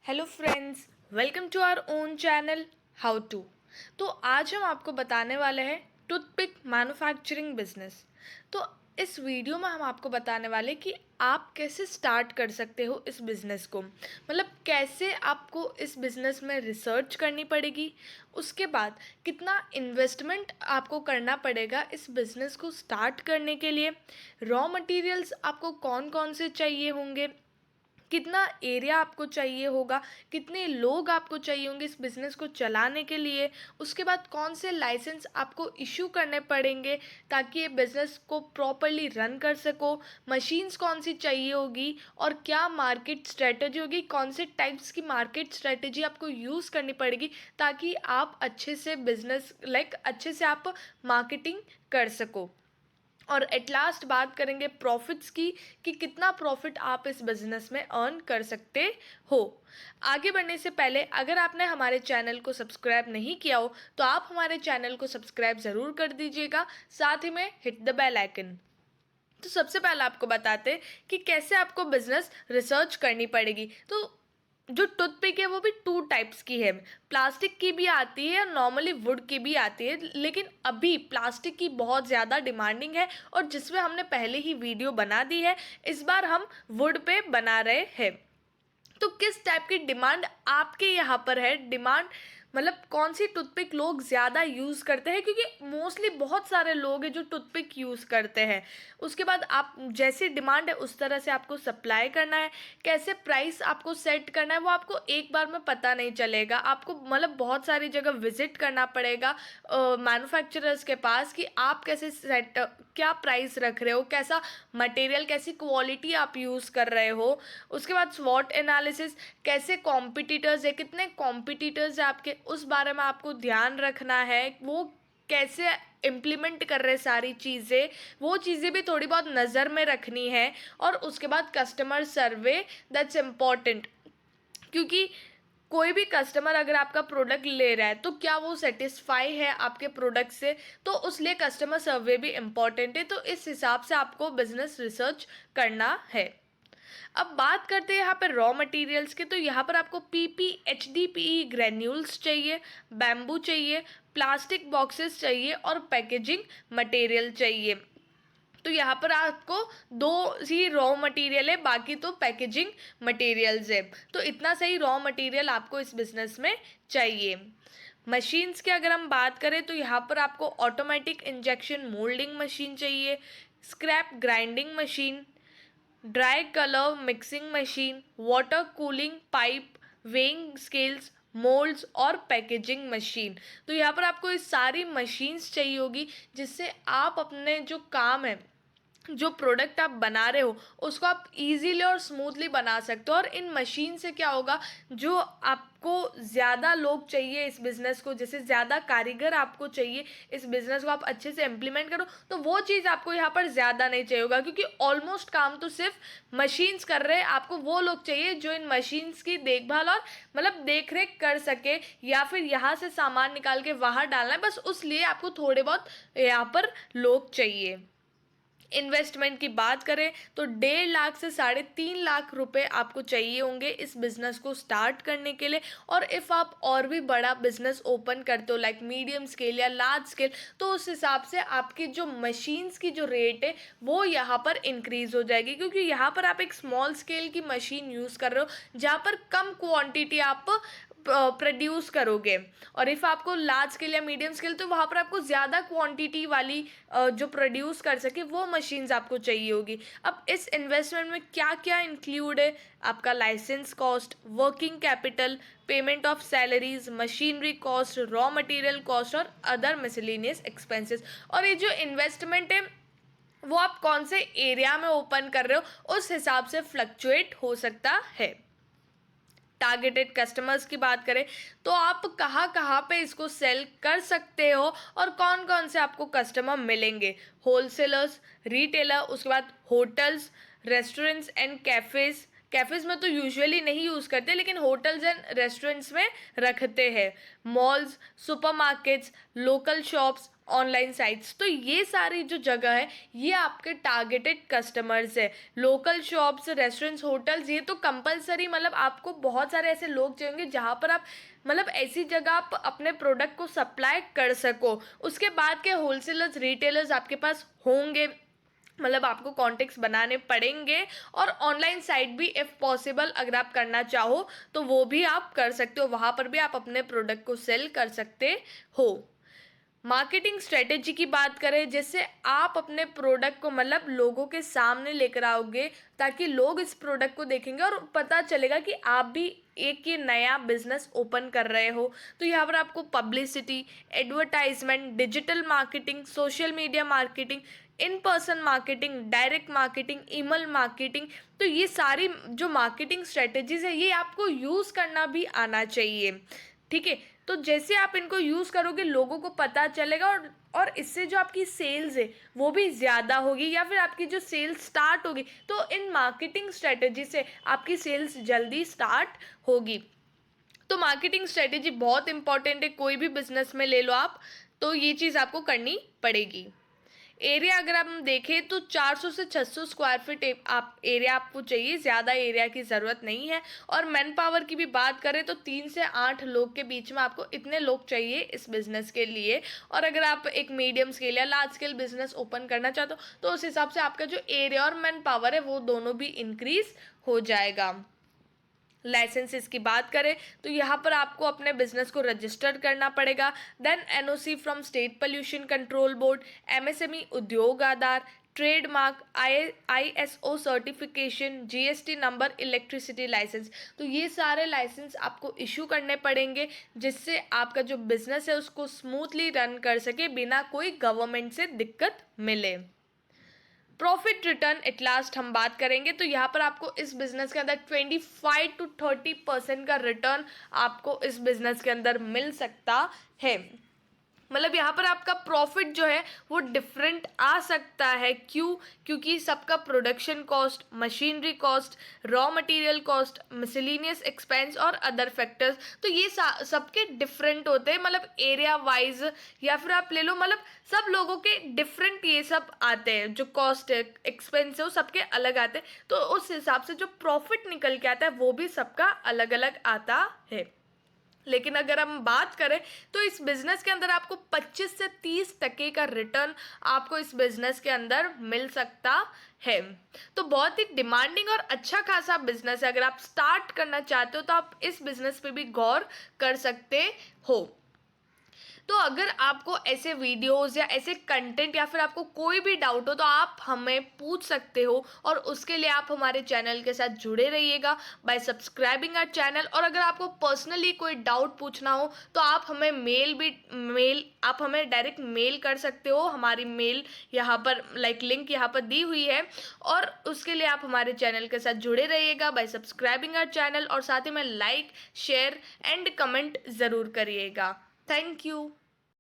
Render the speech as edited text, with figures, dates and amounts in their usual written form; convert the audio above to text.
Hello friends, welcome to our own channel how to. तो आज हम आपको बताने वाले हैं टूथपिक मैन्युफैक्चरिंग बिजनेस। तो इस वीडियो में हम आपको बताने वाले कि आप कैसे स्टार्ट कर सकते हो इस बिज़नेस को, मतलब कैसे आपको इस बिज़नेस में रिसर्च करनी पड़ेगी, उसके बाद कितना इन्वेस्टमेंट आपको करना पड़ेगा इस बिज़नेस को स्टार्ट करने के लिए, रॉ मटेरियल्स आपको कौन कौन से चाहिए होंगे, कितना एरिया आपको चाहिए होगा, कितने लोग आपको चाहिए होंगे इस बिज़नेस को चलाने के लिए, उसके बाद कौन से लाइसेंस आपको इशू करने पड़ेंगे ताकि ये बिज़नेस को प्रॉपरली रन कर सको, मशीन्स कौन सी चाहिए होगी और क्या मार्केट स्ट्रेटजी होगी, कौन से टाइप्स की मार्केट स्ट्रेटजी आपको यूज़ करनी पड़ेगी ताकि आप अच्छे से बिज़नेस अच्छे से आप मार्केटिंग कर सको। और एट लास्ट बात करेंगे प्रॉफिट्स की कि कितना प्रॉफिट आप इस बिज़नेस में अर्न कर सकते हो। आगे बढ़ने से पहले अगर आपने हमारे चैनल को सब्सक्राइब नहीं किया हो तो आप हमारे चैनल को सब्सक्राइब ज़रूर कर दीजिएगा, साथ ही में हिट द बेल आइकन। तो सबसे पहले आपको बताते हैं कि कैसे आपको बिजनेस रिसर्च करनी पड़ेगी। तो जो टूथपिक है वो भी टू टाइप्स की है, प्लास्टिक की भी आती है और नॉर्मली वुड की भी आती है, लेकिन अभी प्लास्टिक की बहुत ज़्यादा डिमांडिंग है और जिसमें हमने पहले ही वीडियो बना दी है, इस बार हम वुड पे बना रहे हैं। तो किस टाइप की डिमांड आपके यहाँ पर है, डिमांड मतलब कौन सी टूथपिक लोग ज़्यादा यूज़ करते हैं, क्योंकि मोस्टली बहुत सारे लोग हैं जो टूथपिक यूज़ करते हैं। उसके बाद आप जैसी डिमांड है उस तरह से आपको सप्लाई करना है, कैसे प्राइस आपको सेट करना है वो आपको एक बार में पता नहीं चलेगा, आपको मतलब बहुत सारी जगह विजिट करना पड़ेगा मैन्युफैक्चरर्स के पास कि आप कैसे सेट क्या प्राइस रख रहे हो, कैसा मटेरियल, कैसी क्वालिटी आप यूज़ कर रहे हो। उसके बाद स्वॉट एनालिसिस, कैसे कॉम्पिटिटर्स है, कितने कॉम्पिटिटर्स है आपके, उस बारे में आपको ध्यान रखना है, वो कैसे इम्प्लीमेंट कर रहे सारी चीज़ें, वो चीज़ें भी थोड़ी बहुत नज़र में रखनी है। और उसके बाद कस्टमर सर्वे, दैट्स इम्पॉर्टेंट, क्योंकि कोई भी कस्टमर अगर आपका प्रोडक्ट ले रहा है तो क्या वो सेटिस्फाई है आपके प्रोडक्ट से, तो उस लिए कस्टमर सर्वे भी इम्पॉर्टेंट है। तो इस हिसाब से आपको बिजनेस रिसर्च करना है। अब बात करते हैं यहाँ पर रॉ मटेरियल्स के। तो यहाँ पर आपको पीपी एचडीपीई ग्रेन्यूल्स चाहिए, बैम्बू चाहिए, प्लास्टिक बॉक्सेस चाहिए और पैकेजिंग मटेरियल चाहिए। तो यहाँ पर आपको दो ही रॉ मटेरियल है, बाकी तो पैकेजिंग मटेरियल्स है। तो इतना सही रॉ मटेरियल आपको इस बिजनेस में चाहिए। मशीन्स की अगर हम बात करें तो यहाँ पर आपको ऑटोमेटिक इंजेक्शन मोल्डिंग मशीन चाहिए, scrap grinding machine, dry colour mixing machine, water cooling pipe, weighing scales, moulds और पैकेजिंग मशीन। तो यहाँ पर आपको ये सारी मशीन्स चाहिए होगी जिससे आप अपने जो काम है, जो प्रोडक्ट आप बना रहे हो उसको आप इजीली और स्मूथली बना सकते हो। और इन मशीन से क्या होगा, जो आपको ज़्यादा लोग चाहिए इस बिज़नेस को, जैसे ज़्यादा कारीगर आपको चाहिए इस बिज़नेस को आप अच्छे से इम्प्लीमेंट करो, तो वो चीज़ आपको यहाँ पर ज़्यादा नहीं चाहिए होगा, क्योंकि ऑलमोस्ट काम तो सिर्फ मशीन्स कर रहे हैं। आपको वो लोग चाहिए जो इन मशीन्स की देखभाल और मतलब देख रेख कर सके, या फिर यहाँ से सामान निकाल के वहाँ डालना है, बस उस लिए आपको थोड़े बहुत यहाँ पर लोग चाहिए। इन्वेस्टमेंट की बात करें तो 1.5 लाख से 3.5 लाख रुपए आपको चाहिए होंगे इस बिज़नेस को स्टार्ट करने के लिए। और इफ़ आप और भी बड़ा बिज़नेस ओपन करते हो लाइक मीडियम स्केल या लार्ज स्केल, तो उस हिसाब से आपकी जो मशीन्स की जो रेट है वो यहाँ पर इंक्रीज़ हो जाएगी, क्योंकि यहाँ पर आप एक स्मॉल स्केल की मशीन यूज़ कर रहे हो जहाँ पर कम क्वांटिटी आप प्रोड्यूस करोगे। और इफ़ आपको लार्ज स्केल या मीडियम स्केल, तो वहाँ पर आपको ज़्यादा क्वांटिटी वाली जो प्रोड्यूस कर सके वो मशीन्स आपको चाहिए होगी। अब इस इन्वेस्टमेंट में क्या क्या इंक्लूड है, आपका license cost, working capital, payment of salaries, machinery cost, raw material cost और अदर मिसलेनियस एक्सपेंसेस। और ये जो इन्वेस्टमेंट है वो आप कौन से एरिया में ओपन कर रहे हो उस हिसाब से फ्लक्चुएट हो सकता है। टारगेटेड कस्टमर्स की बात करें तो आप कहाँ कहाँ पे इसको सेल कर सकते हो और कौन कौन से आपको कस्टमर मिलेंगे, होलसेलर्स, रिटेलर, उसके बाद hotels, restaurants and cafes. Cafes में तो यूजुअली नहीं यूज़ करते, लेकिन होटल्स एंड रेस्टोरेंट्स में रखते हैं, malls, supermarkets, local shops online sites. तो ये सारी जो जगह है ये आपके टारगेटेड कस्टमर्स है। लोकल शॉप्स, रेस्टोरेंट्स, होटल्स, ये तो कंपलसरी, मतलब आपको बहुत सारे ऐसे लोग चाहिए जहाँ पर आप मतलब ऐसी जगह आप अपने प्रोडक्ट को सप्लाई कर सको। उसके बाद के होलसेलर्स, रिटेलर्स आपके पास होंगे, मतलब आपको कॉन्टेक्ट्स बनाने पड़ेंगे। और ऑनलाइन साइट भी इफ़ पॉसिबल अगर आप करना चाहो तो वो भी आप कर सकते हो, वहाँ पर भी आप अपने प्रोडक्ट को सेल कर सकते हो। मार्केटिंग स्ट्रेटेजी की बात करें, जिससे आप अपने प्रोडक्ट को मतलब लोगों के सामने लेकर आओगे ताकि लोग इस प्रोडक्ट को देखेंगे और पता चलेगा कि आप भी एक ये नया बिजनेस ओपन कर रहे हो। तो यहाँ पर आपको publicity, advertisement, digital marketing, social media marketing, in person marketing, direct marketing, email marketing, तो ये सारी जो मार्केटिंग स्ट्रेटेजीज है ये आपको यूज़ करना भी आना चाहिए। ठीक है, तो जैसे आप इनको यूज़ करोगे लोगों को पता चलेगा और इससे जो आपकी सेल्स है वो भी ज़्यादा होगी, या फिर आपकी जो सेल्स स्टार्ट होगी तो इन मार्केटिंग स्ट्रेटेजी से आपकी सेल्स जल्दी स्टार्ट होगी। तो मार्केटिंग स्ट्रेटेजी बहुत इंपॉर्टेंट है, कोई भी बिजनेस में ले लो आप, तो ये चीज़ आपको करनी पड़ेगी। एरिया अगर हम देखें तो 400 से 600 स्क्वायर फीट आप एरिया आपको चाहिए, ज़्यादा एरिया की ज़रूरत नहीं है। और मैन पावर की भी बात करें तो 3 से 8 लोग के बीच में आपको इतने लोग चाहिए इस बिज़नेस के लिए। और अगर आप एक मीडियम स्केल या लार्ज स्केल बिज़नेस ओपन करना चाहते हो तो उस हिसाब से आपका जो एरिया और मैन पावर है वो दोनों भी इंक्रीज हो जाएगा। लाइसेंसेस की बात करें तो यहाँ पर आपको अपने बिजनेस को रजिस्टर करना पड़ेगा। Then NOC from state pollution control board, MSME Udyog Aadhaar, trademark, ISO certification, GST number, electricity licence, तो ये सारे लाइसेंस आपको इशू करने पड़ेंगे जिससे आपका जो बिजनेस है उसको स्मूथली रन कर सके बिना कोई गवर्नमेंट से दिक्कत मिले। प्रॉफिट रिटर्न एट लास्ट हम बात करेंगे तो यहाँ पर आपको इस बिजनेस के अंदर 25 to 30% का रिटर्न आपको इस बिजनेस के अंदर मिल सकता है। मतलब यहाँ पर आपका प्रॉफिट जो है वो डिफरेंट आ सकता है। क्यों? क्योंकि सबका production cost, machinery cost, raw material cost, miscellaneous expense और अदर फैक्टर्स, तो ये सबके डिफरेंट होते हैं, मतलब एरिया वाइज या फिर आप ले लो, मतलब सब लोगों के डिफरेंट ये सब आते हैं, जो कॉस्ट है, एक्सपेंस है, वो सबके अलग आते हैं। तो उस हिसाब से जो प्रॉफिट निकल के आता है वो भी सबका अलग अलग आता है। लेकिन अगर हम बात करें तो इस बिज़नेस के अंदर आपको 25 से 30% का रिटर्न आपको इस बिज़नेस के अंदर मिल सकता है। तो बहुत ही डिमांडिंग और अच्छा खासा बिज़नेस है। अगर आप स्टार्ट करना चाहते हो तो आप इस बिज़नेस पे भी गौर कर सकते हो। तो अगर आपको ऐसे वीडियोस या ऐसे कंटेंट या फिर आपको कोई भी डाउट हो तो आप हमें पूछ सकते हो, और उसके लिए आप हमारे चैनल के साथ जुड़े रहिएगा बाय सब्सक्राइबिंग आवर चैनल। और अगर आपको पर्सनली कोई डाउट पूछना हो तो आप हमें आप हमें डायरेक्ट मेल कर सकते हो। हमारी मेल यहाँ पर लिंक यहाँ पर दी हुई है, और उसके लिए आप हमारे चैनल के साथ जुड़े रहिएगा बाय सब्सक्राइबिंग आवर चैनल, और साथ ही में लाइक, शेयर एंड कमेंट ज़रूर करिएगा। Thank you.